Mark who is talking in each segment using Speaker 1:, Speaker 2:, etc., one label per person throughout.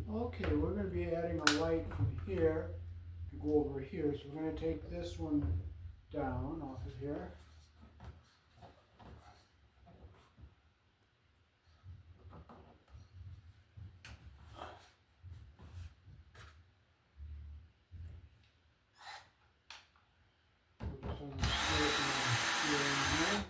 Speaker 1: Okay, we're going to be adding a light from here to go over here. So we're going to take this one down off of here. Put this on the straight and here and here.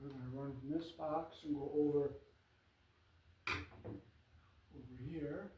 Speaker 1: We're going to run from this box and go over here.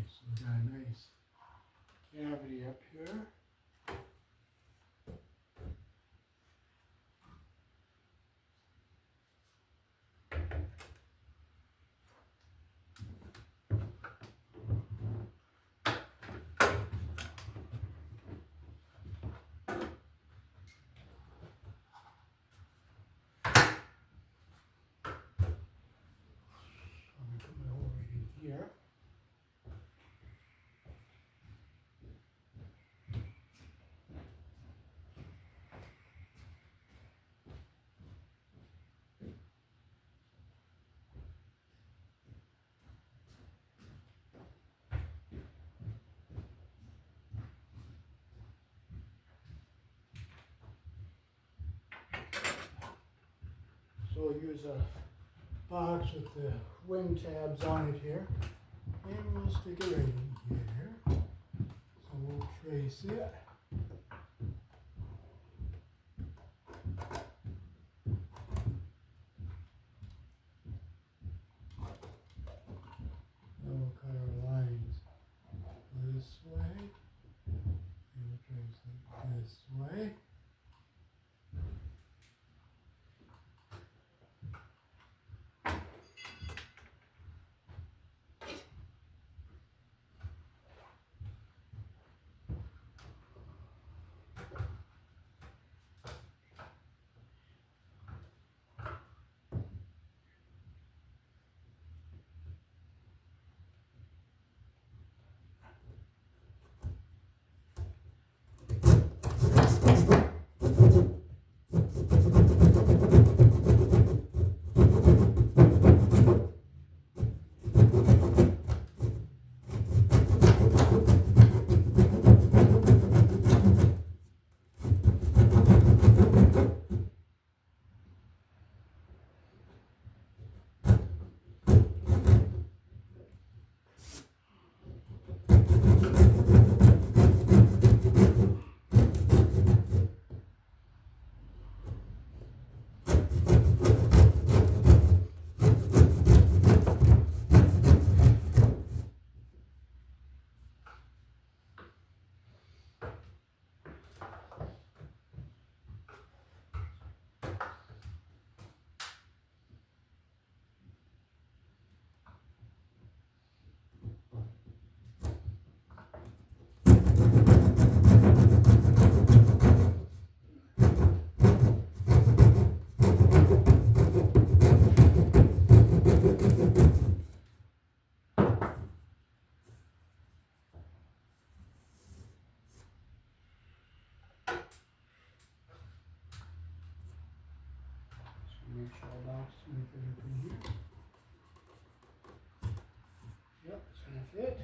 Speaker 1: So we got a nice cavity up here. I'm going to put my over in here. So we'll use a box with the wing tabs on it here, and we'll stick it right in here. So we'll trace it. Then we'll cut our lines this way, and we'll trace it this way. gonna fit up in here. Yep, it's gonna fit.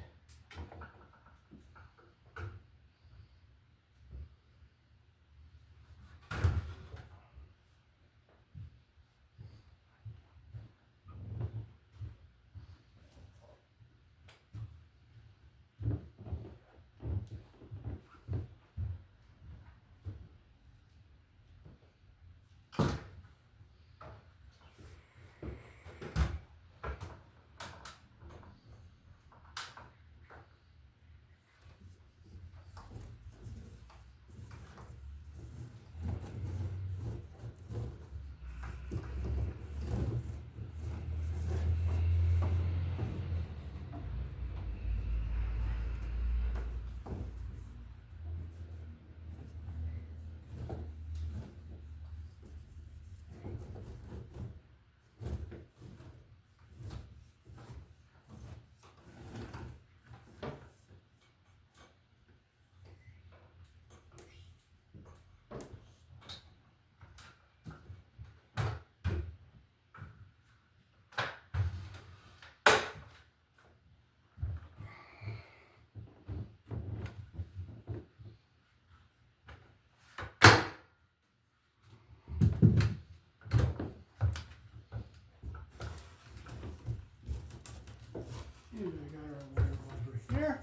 Speaker 1: And I got our wire over here.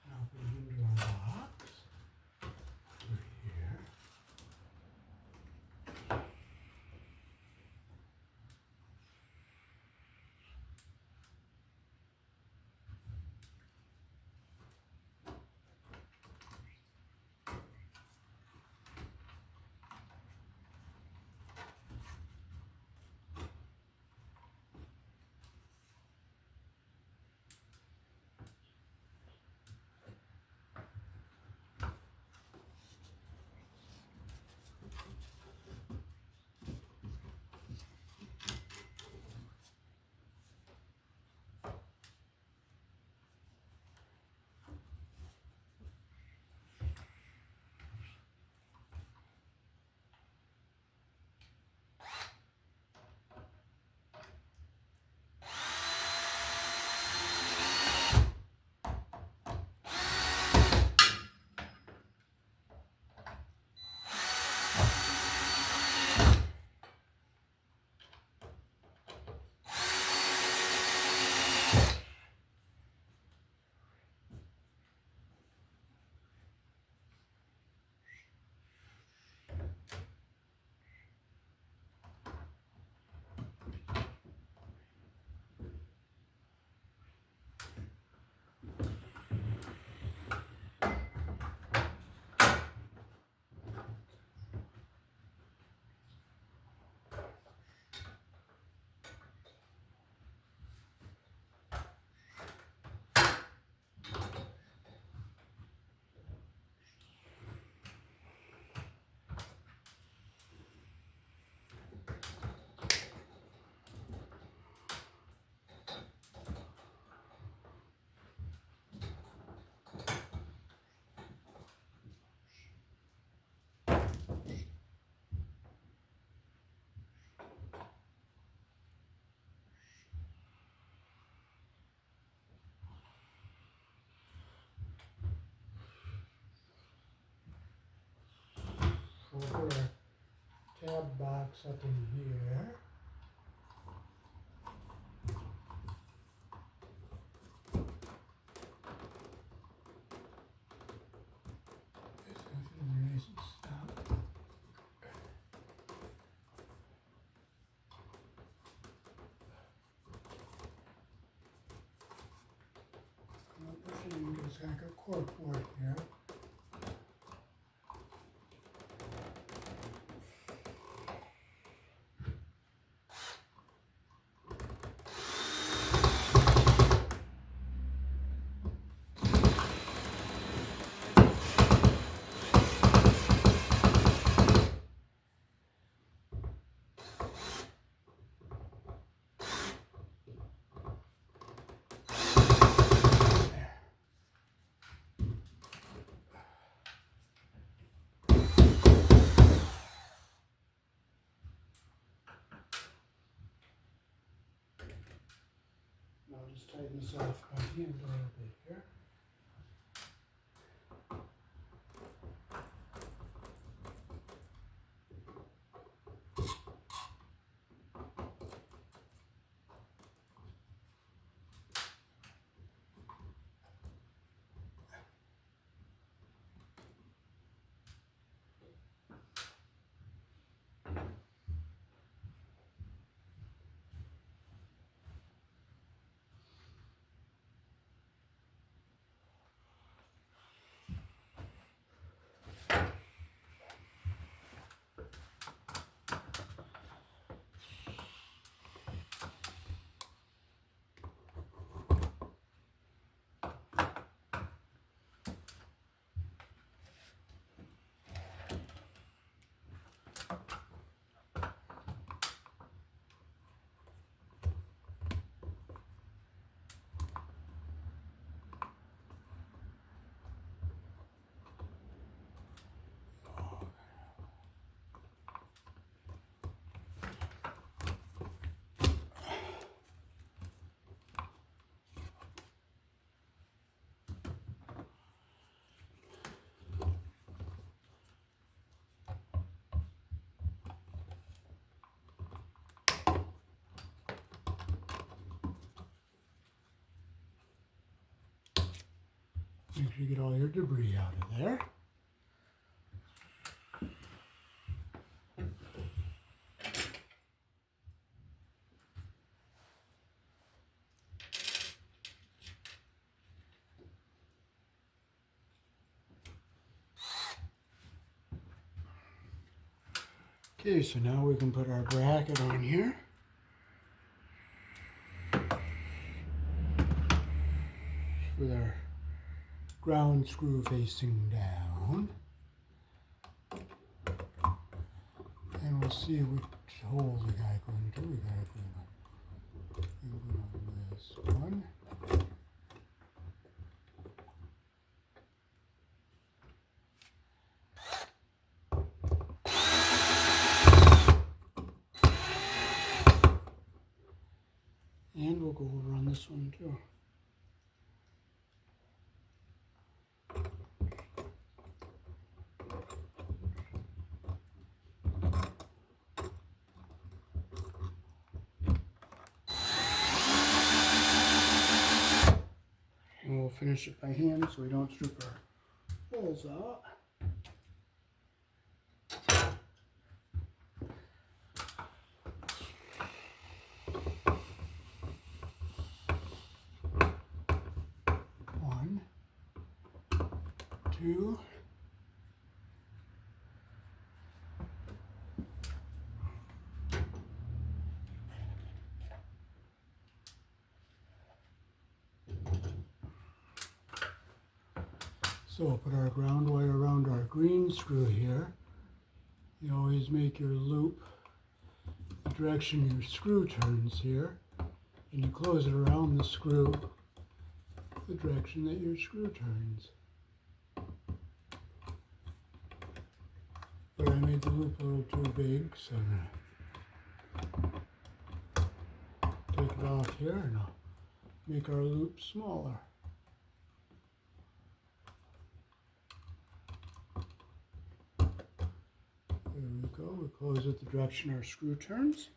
Speaker 1: Now put it into our box. Over here. We'll put our tab box up in here. It's going to fit in there nice and snug. I'll push it in because it's got a cork board here. tighten this off by hand a little bit here. Make sure you get all your debris out of there. Okay, so now we can put our bracket on here. With our ground screw facing down. And we'll see which hole we gotta go into. We gotta go on this one. And we'll go over on this one too. And we'll finish it by hand so we don't strip our holes out. One, two, so put our ground wire around our green screw here. You always make your loop the direction your screw turns here, and you close it around the screw the direction that your screw turns. But I made the loop a little too big, so I'm gonna take it off here and I'll make our loop smaller. There we go. We close it the direction our screw turns.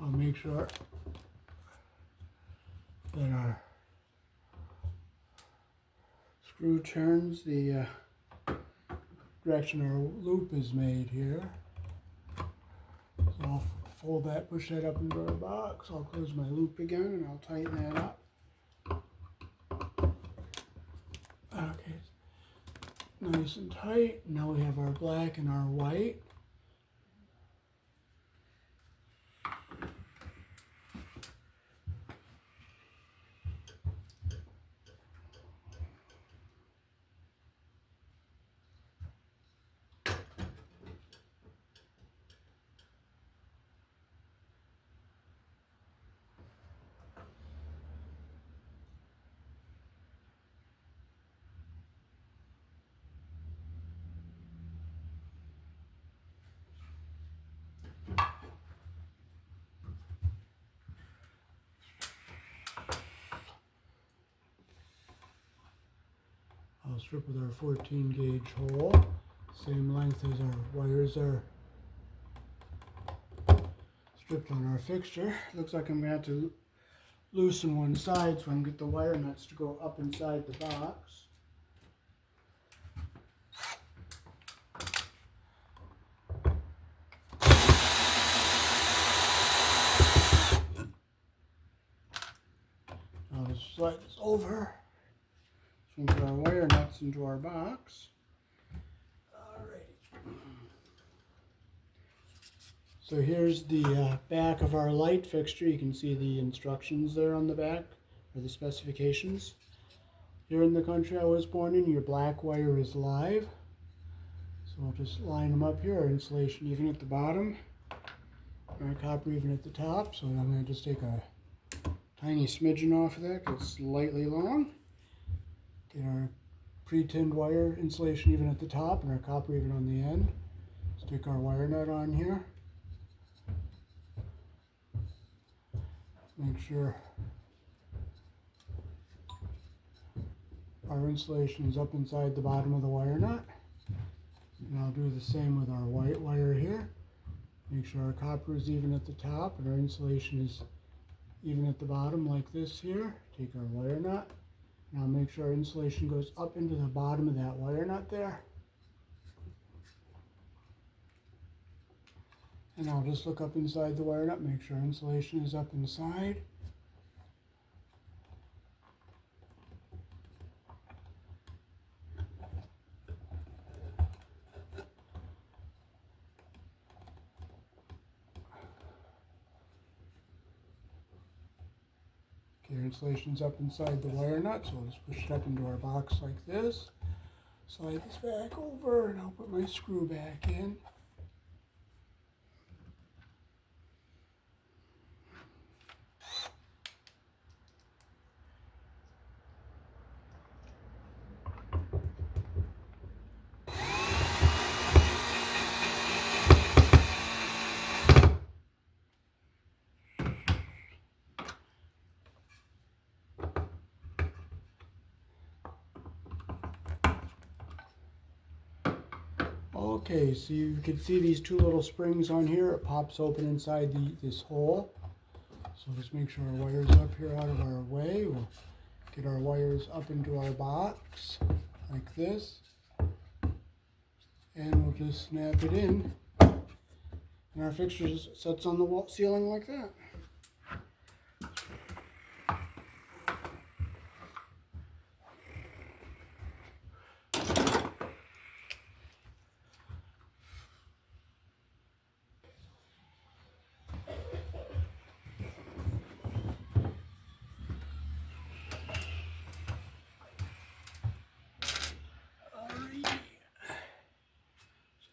Speaker 1: I'll make sure that our screw turns the direction our loop is made here. So I'll fold that, push that up into our box. I'll close my loop again and I'll tighten that up. Okay, nice and tight. Now we have our black and our white. I'll strip with our 14 gauge hole, same length as our wires are stripped on our fixture. Looks like I'm going to have to loosen one side so I can get the wire nuts to go up inside the box. Now let's slide this over. So we put our wire nuts into our box. Alright. So here's the back of our light fixture. You can see the instructions there on the back, or the specifications. Here in the country I was born in, your black wire is live. So we'll just line them up here. Our insulation even at the bottom, our copper even at the top. So I'm going to just take a tiny smidgen off of that because it's slightly long. Get our pre-tinned wire insulation even at the top and our copper even on the end. Stick our wire nut on here. Make sure our insulation is up inside the bottom of the wire nut. And I'll do the same with our white wire here. Make sure our copper is even at the top and our insulation is even at the bottom like this here. Take our wire nut. Now make sure our insulation goes up into the bottom of that wire nut there. And I'll just look up inside the wire nut, make sure insulation is up inside. Okay, our insulation's up inside the wire nut, so we'll just push it up into our box like this. Slide this back over and I'll put my screw back in. Okay, so you can see these two little springs on here. It pops open inside this hole. So just make sure our wire's up here out of our way. We'll get our wires up into our box like this. And we'll just snap it in. And our fixture just sits on the wall ceiling like that.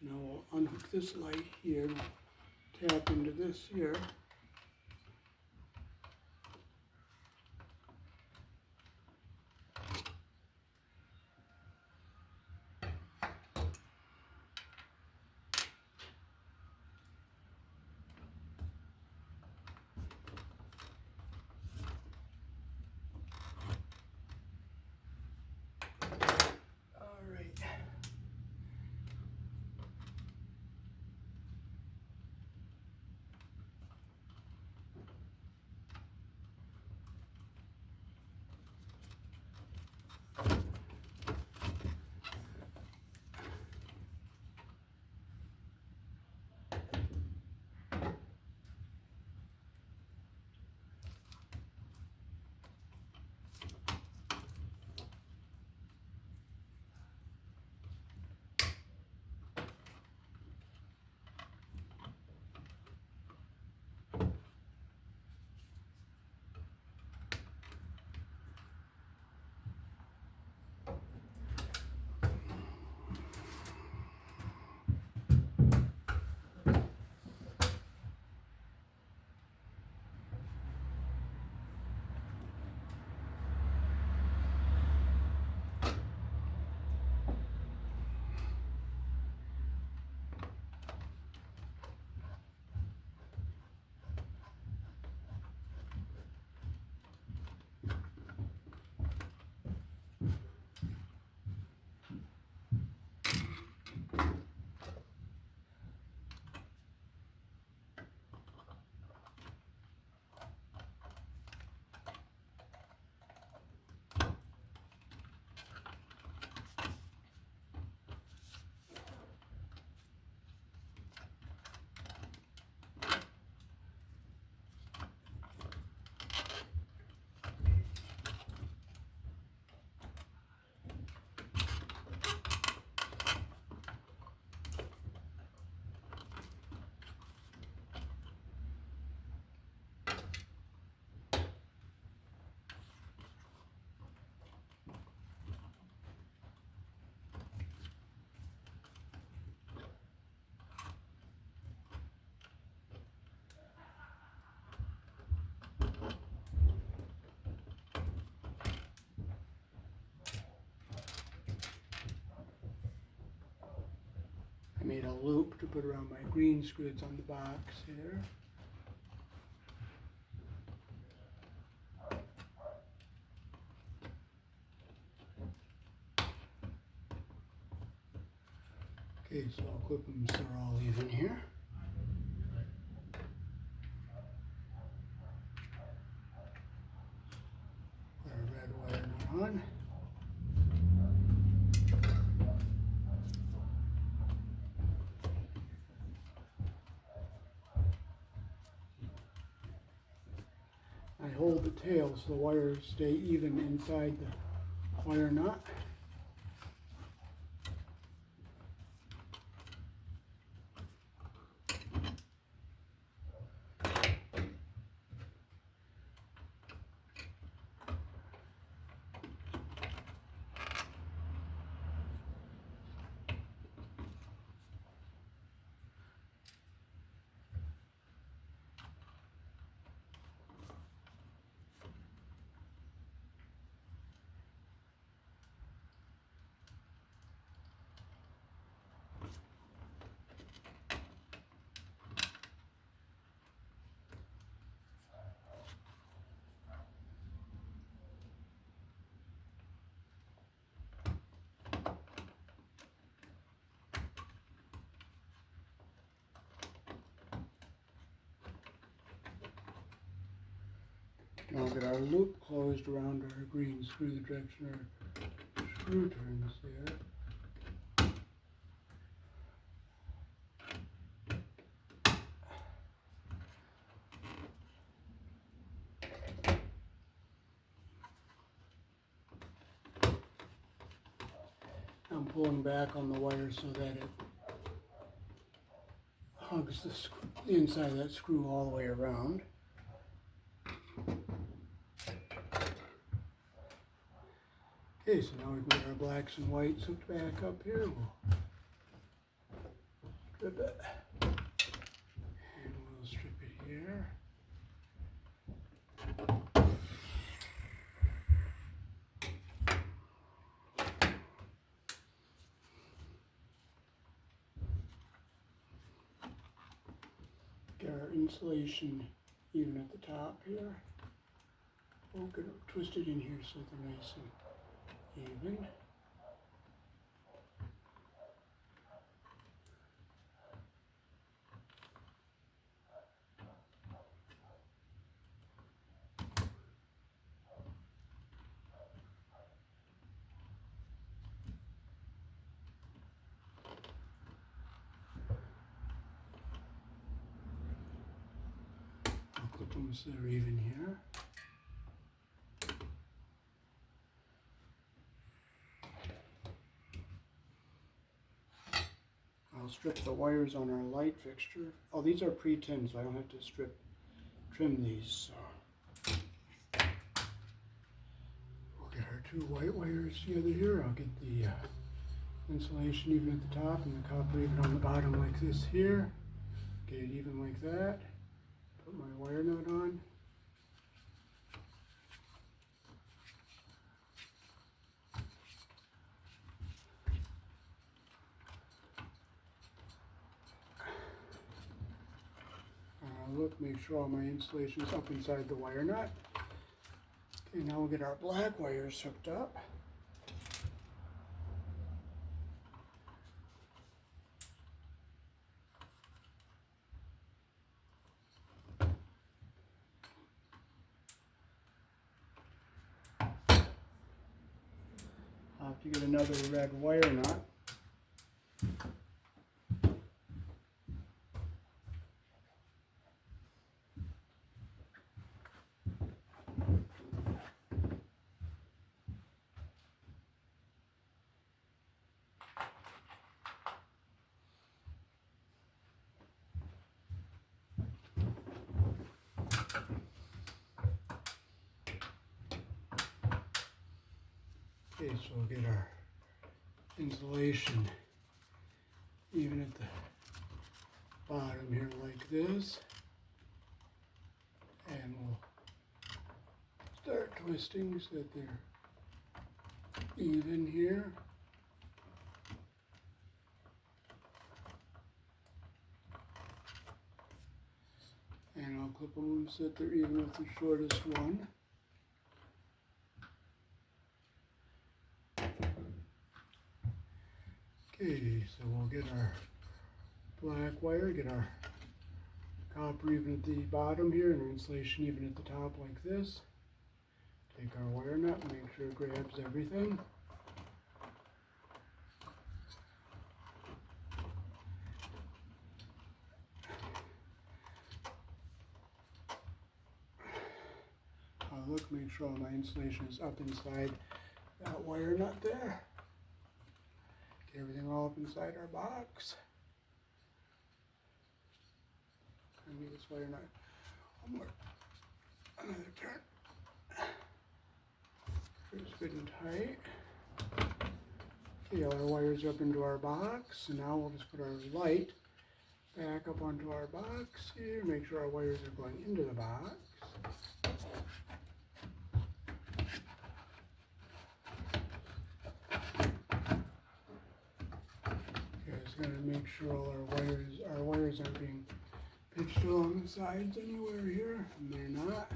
Speaker 1: Now we'll unhook this light here, we'll tap into this here. made a loop to put around my green screw that's on the box here. Okay, so I'll clip them so they're all even here. Put a red wire nut on. I hold the tail so the wires stay even inside the wire nut. Now we'll get our loop closed around our green screw, the direction our screw turns there. I'm pulling back on the wire so that it hugs the inside of that screw all the way around. Okay, so now we've got our blacks and whites hooked back up here. We'll strip it. And we'll strip it here. Get our insulation even at the top here. We'll get it twisted in here so they're nice and even. I'll clip them so they're even here. I'll strip the wires on our light fixture. Oh, these are pre-tinned, so I don't have to trim these. So we'll get our two white wires together here. I'll get the insulation even at the top and the copper even on the bottom like this here. Get it even like that. Put my wire nut on. Look, make sure all my insulation is up inside the wire nut. Okay, now we'll get our black wires hooked up. I'll have to get another red wire nut. Okay, so we'll get our insulation even at the bottom here like this. And we'll start twisting so that they're even here. clip them so that they're even with the shortest one. Okay, so we'll get our black wire, get our copper even at the bottom here and our insulation even at the top like this. Take our wire nut and make sure it grabs everything. Look, make sure all my insulation is up inside that wire nut there. Get everything all up inside our box. I need this wire nut one more, another turn. It's good and tight. Okay, all our wires are up into our box, and now we'll just put our light back up onto our box here. Make sure our wires are going into the box. Going to make sure all our wires aren't being pitched along the sides anywhere here, and they're not.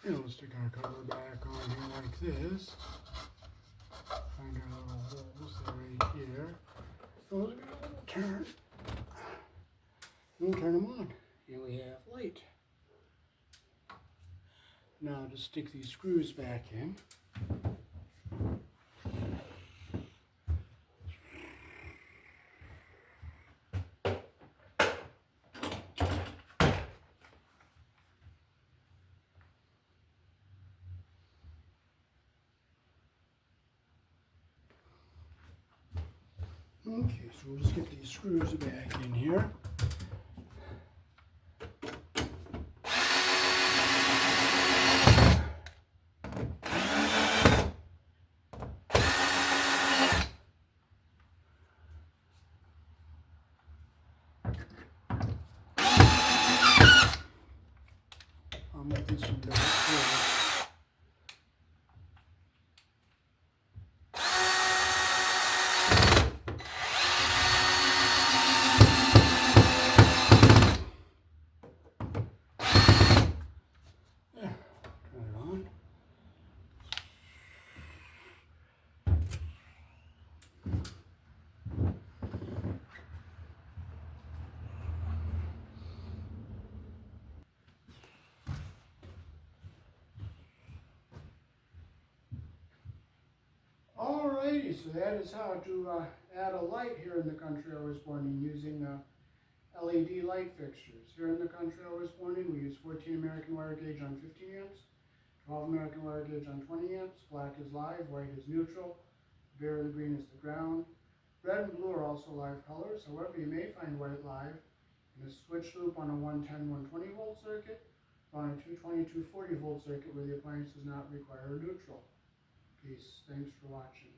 Speaker 1: And we'll stick our cover back on here like this. Find our little holes right here. Those are a little turn. And we'll turn them on. And we have light. Now just stick these screws back in. Okay, so we'll just get these screws back in here. I'll make this one back here. Alrighty, so that is how to add a light here in the country I was born in using LED light fixtures. Here in the country I was born in, we use 14 American wire gauge on 15 amps, 12 American wire gauge on 20 amps. Black is live, white is neutral, the beer and the green is the ground. Red and blue are also live colors. However, you may find white live in a switch loop on a 110, 120 volt circuit, or on a 220, 240 volt circuit where the appliance does not require a neutral. Peace. Thanks for watching.